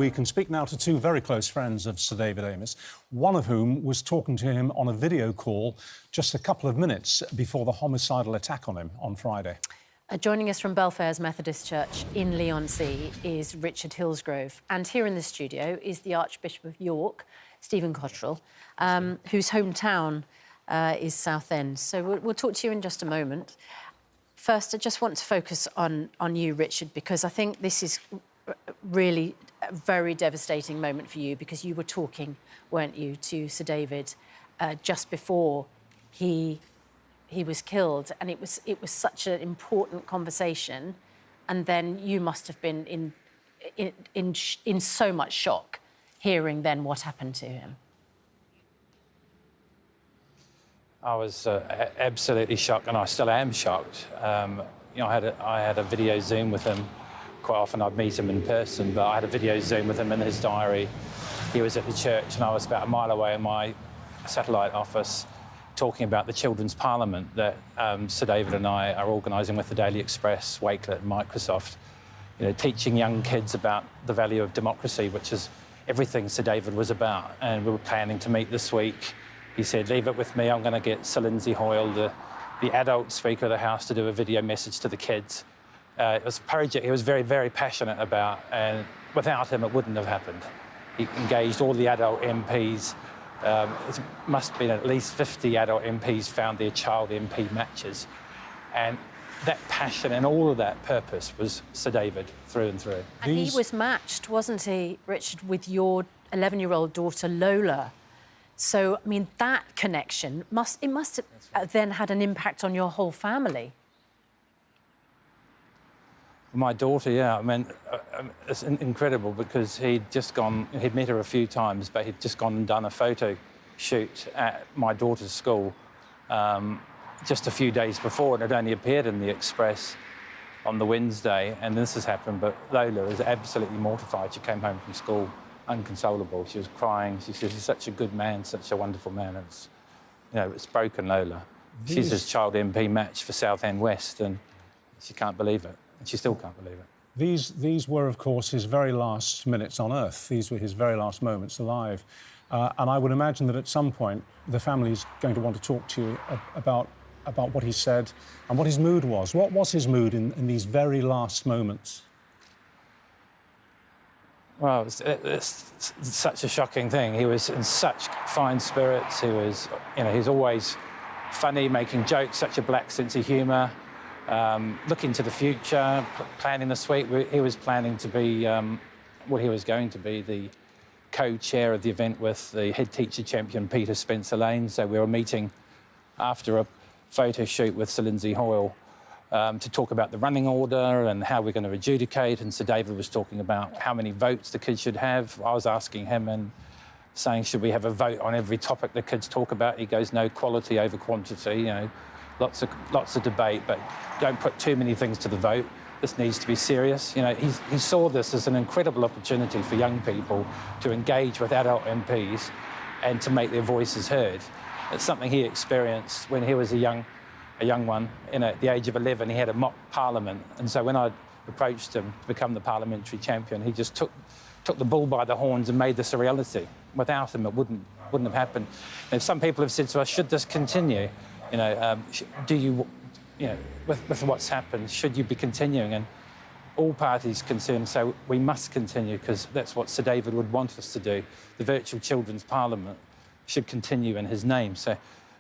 we can speak now to two very close friends of Sir David Amess, one of whom was talking to him on a video call just a couple of minutes before the homicidal attack on him on Friday. Joining us from Belfair's Methodist Church in Leigh-on-Sea is Richard Hillgrove. And here in the studio is the Archbishop of York, Stephen Cottrell, whose hometown is Southend. So we'll talk to you in just a moment. First, I just want to focus on you, Richard, because I think this is really a very devastating moment for you, because you were talking, weren't you, to Sir David just before he was killed, and it was such an important conversation, and then you must have been in so much shock hearing then what happened to him. I was absolutely shocked, and I still am shocked. You know, I had a video Zoom with him. Quite often I'd meet him in person, but I had a video Zoom with him in his diary. He was at the church, and I was about a mile away in my satellite office talking about the Children's Parliament that Sir David and I are organising with the Daily Express, Wakelet and Microsoft. You know, teaching young kids about the value of democracy, which is everything Sir David was about. And we were planning to meet this week. He said, leave it with me, I'm going to get Sir Lindsay Hoyle, the adult Speaker of the House, to do a video message to the kids. It was a project he was very, very passionate about, and without him it wouldn't have happened. He engaged all the adult MPs. It must have been at least 50 adult MPs found their child MP matches. And that passion and all of that purpose was Sir David through and through. And he was matched, wasn't he, Richard, with your 11-year-old daughter, Lola. So, I mean, that connection must have then had an impact on your whole family. My daughter, yeah, I mean, it's incredible, because he'd met her a few times, but he'd just gone and done a photo shoot at my daughter's school just a few days before, and it only appeared in the Express on the Wednesday, and this has happened. But Lola was absolutely mortified. She came home from school unconsolable. She was crying. She says, he's such a good man, such a wonderful man. It's, you know, it's broken Lola. She's his child MP match for Southend West, and she can't believe it. And she still can't believe it. These were, of course, his very last minutes on Earth. These were his very last moments alive. And I would imagine that at some point the family's going to want to talk to you about what he said and what his mood was. What was his mood in these very last moments? Well, it's such a shocking thing. He was in such fine spirits. He was, you know, he's always funny, making jokes, such a black sense of humour. Looking to the future, planning this week. He was planning to be, well, he was going to be the co-chair of the event with the head teacher champion, Peter Spencer-Lane. So we were meeting after a photo shoot with Sir Lindsay Hoyle to talk about the running order and how we're going to adjudicate. And Sir David was talking about how many votes the kids should have. I was asking him and saying, should we have a vote on every topic the kids talk about? He goes, no, quality over quantity, you know. Lots of debate, but don't put too many things to the vote. This needs to be serious. You know, he saw this as an incredible opportunity for young people to engage with adult MPs and to make their voices heard. It's something he experienced when he was a young one. You know, at the age of 11, he had a mock parliament, and so when I approached him to become the parliamentary champion, he just took the bull by the horns and made this a reality. Without him, it wouldn't have happened. And some people have said to us, should this continue? You know, do you know, with what's happened, should you be continuing? And all parties concerned say we must continue, because that's what Sir David would want us to do. The virtual Children's Parliament should continue in his name. So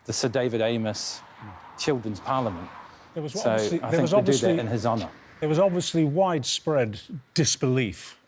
the Sir David Amess Children's Parliament. I think we do that in his honour. There was obviously widespread disbelief.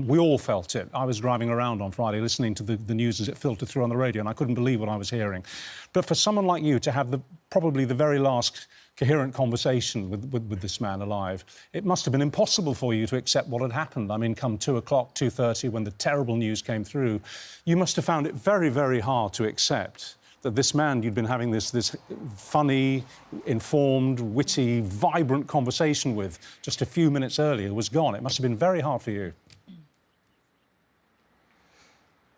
We all felt it. I was driving around on Friday listening to the news as it filtered through on the radio, and I couldn't believe what I was hearing. But for someone like you to have probably the very last coherent conversation with this man alive, it must have been impossible for you to accept what had happened. I mean, come 2 o'clock, 2:30, when the terrible news came through, you must have found it very, very hard to accept that this man you'd been having this funny, informed, witty, vibrant conversation with just a few minutes earlier was gone. It must have been very hard for you.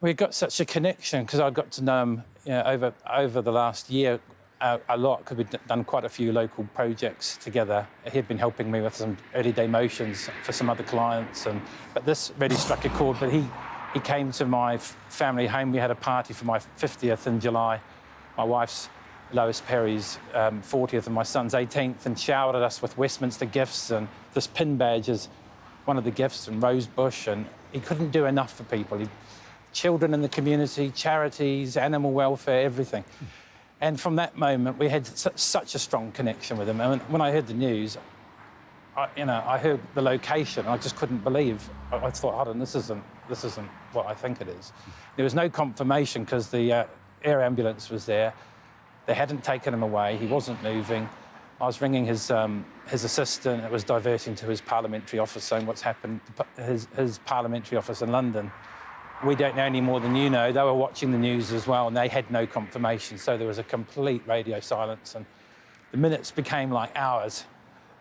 We got such a connection, because I got to know him, you know, over the last year a lot because we'd done quite a few local projects together. He'd been helping me with some early day motions for some other clients, but this really struck a chord. But he came to my family home. We had a party for my 50th in July, my wife's, Lois Perry's, 40th, and my son's 18th, and showered us with Westminster gifts, and this pin badge is one of the gifts, and rose bush, and he couldn't do enough for people. Children in the community, charities, animal welfare, everything. And from that moment, we had such a strong connection with him. And when I heard the news, I heard the location. I just couldn't believe. I thought, hold on, this isn't what I think it is. There was no confirmation because the air ambulance was there. They hadn't taken him away. He wasn't moving. I was ringing his assistant. It was diverting to his parliamentary office, saying what's happened. His parliamentary office in London. We don't know any more than you know. They were watching the news as well, and they had no confirmation. So there was a complete radio silence, and the minutes became like hours.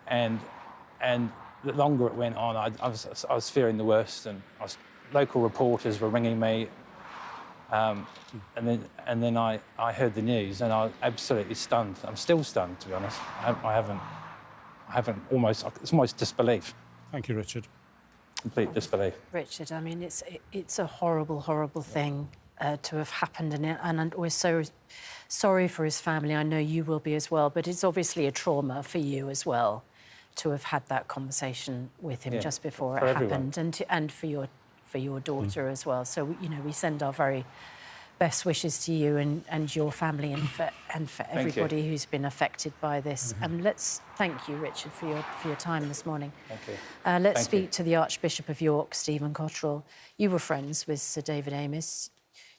And the longer it went on, I was fearing the worst, and local reporters were ringing me. And then I heard the news, and I was absolutely stunned. I'm still stunned, to be honest. I haven't it's almost disbelief. Thank you, Richard. Complete disbelief. Richard, I mean, it's a horrible, horrible thing to have happened, and we're so sorry for his family. I know you will be as well, but it's obviously a trauma for you as well to have had that conversation with him just before it happened, and for your daughter as well. So we send our very best wishes to you and your family, and for everybody who's been affected by this. And let's thank you, Richard, for your time this morning. Thank you. Let's speak to the Archbishop of York, Stephen Cottrell. You were friends with Sir David Amess.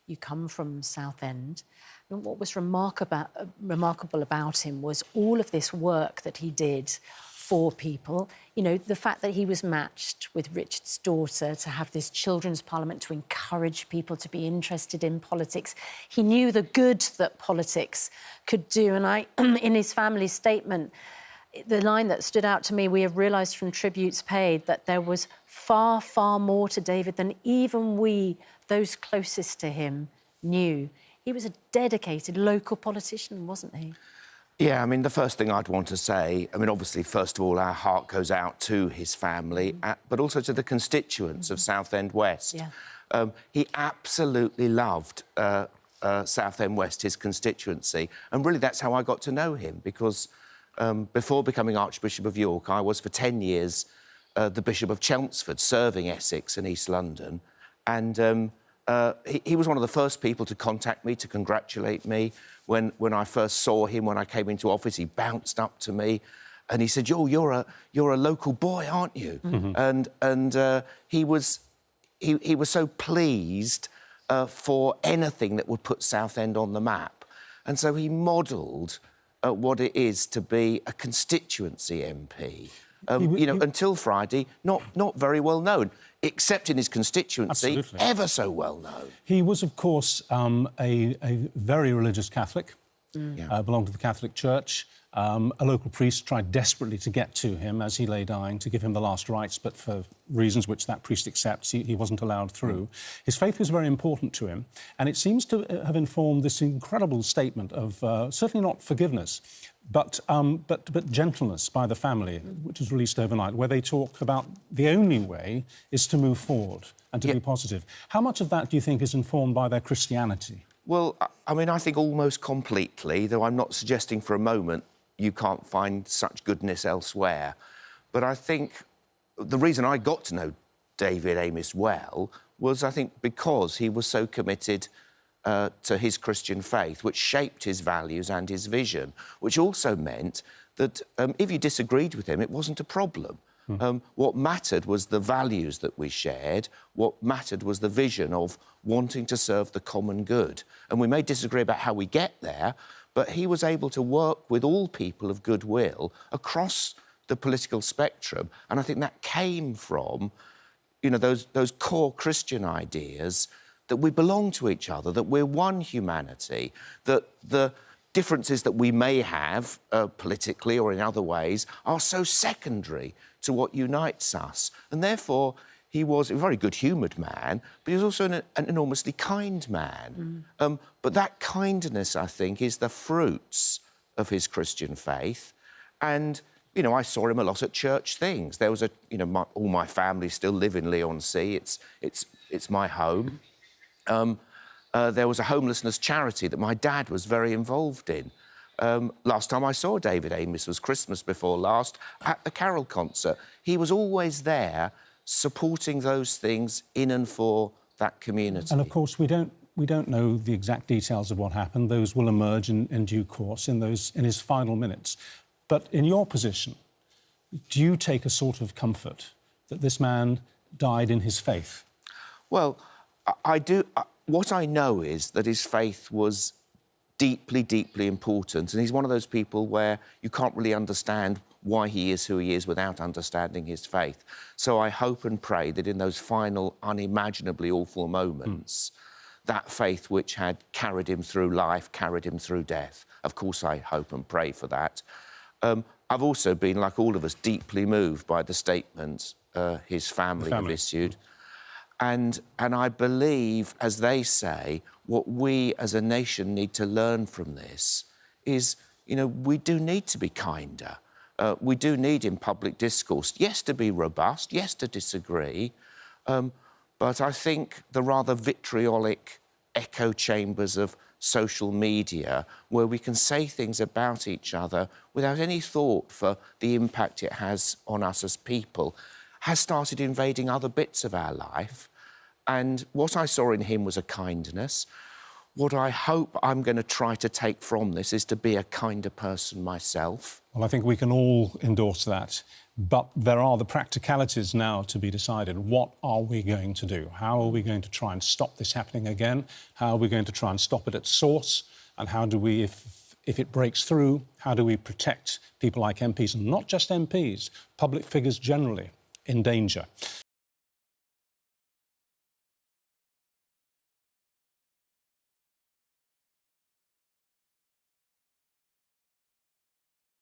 You come from Southend. And what was remarkable about him was all of this work that he did for people. The fact that he was matched with Richard's daughter to have this children's parliament to encourage people to be interested in politics. He knew the good that politics could do. And in his family statement, the line that stood out to me, we have realised from tributes paid that there was far, far more to David than even we, those closest to him, knew. He was a dedicated local politician, wasn't he? Yeah, I mean, the first thing I'd want to say, obviously, first of all, our heart goes out to his family, but also to the constituents of Southend West. Yeah. He absolutely loved Southend West, his constituency, and really that's how I got to know him, because before becoming Archbishop of York, I was for 10 years the Bishop of Chelmsford, serving Essex and East London, and he was one of the first people to contact me, to congratulate me. When I first saw him, when I came into office, he bounced up to me and he said, you're a local boy, aren't you? And he was so pleased for anything that would put Southend on the map. And so he modelled what it is to be a constituency MP. Until Friday, not very well known, except in his constituency, ever so well known. He was, of course, a very religious Catholic, belonged to the Catholic Church. A local priest tried desperately to get to him as he lay dying, to give him the last rites, but for reasons which that priest accepts, he wasn't allowed through. His faith was very important to him, and it seems to have informed this incredible statement of certainly not forgiveness, but gentleness by the family, which was released overnight, where they talk about the only way is to move forward and to be positive. How much of that do you think is informed by their Christianity? Well, I think almost completely, though I'm not suggesting for a moment you can't find such goodness elsewhere. But I think the reason I got to know David Amess well was, I think, because he was so committed to his Christian faith, which shaped his values and his vision, which also meant that if you disagreed with him, it wasn't a problem. What mattered was the values that we shared. What mattered was the vision of wanting to serve the common good. And we may disagree about how we get there, but he was able to work with all people of goodwill across the political spectrum. And I think that came from, those core Christian ideas that we belong to each other, that we're one humanity, that the differences that we may have politically or in other ways are so secondary to what unites us. And therefore, he was a very good-humoured man, but he was also an enormously kind man. But that kindness, I think, is the fruits of his Christian faith. And, you know, I saw him a lot at church things. There was a, you know, all my family still live in Leigh-on-Sea. It's my home. There was a homelessness charity that my dad was very involved in. Last time I saw David Amess was Christmas before last at the Carol concert. He was always there supporting those things in and for that community. And, of course, we don't know the exact details of what happened. Those will emerge in due course in his final minutes. But in your position, do you take a sort of comfort that this man died in his faith? Well, I do. What I know is that his faith was deeply, deeply important, and he's one of those people where you can't really understand why he is who he is without understanding his faith. So I hope and pray that in those final, unimaginably awful moments, that faith which had carried him through life, carried him through death. Of course, I hope and pray for that. I've also been, like all of us, deeply moved by the statement his family have issued. And I believe, as they say, what we as a nation need to learn from this is, you know, we do need to be kinder. We do need, in public discourse, yes, to be robust, yes, to disagree, but I think the rather vitriolic echo chambers of social media, where we can say things about each other without any thought for the impact it has on us as people, has started invading other bits of our life. And what I saw in him was a kindness. What I hope I'm going to try to take from this is to be a kinder person myself. Well, I think we can all endorse that. But there are the practicalities now to be decided. What are we going to do? How are we going to try and stop this happening again? How are we going to try and stop it at source? And how do we, if it breaks through, how do we protect people like MPs, and not just MPs, public figures generally, in danger?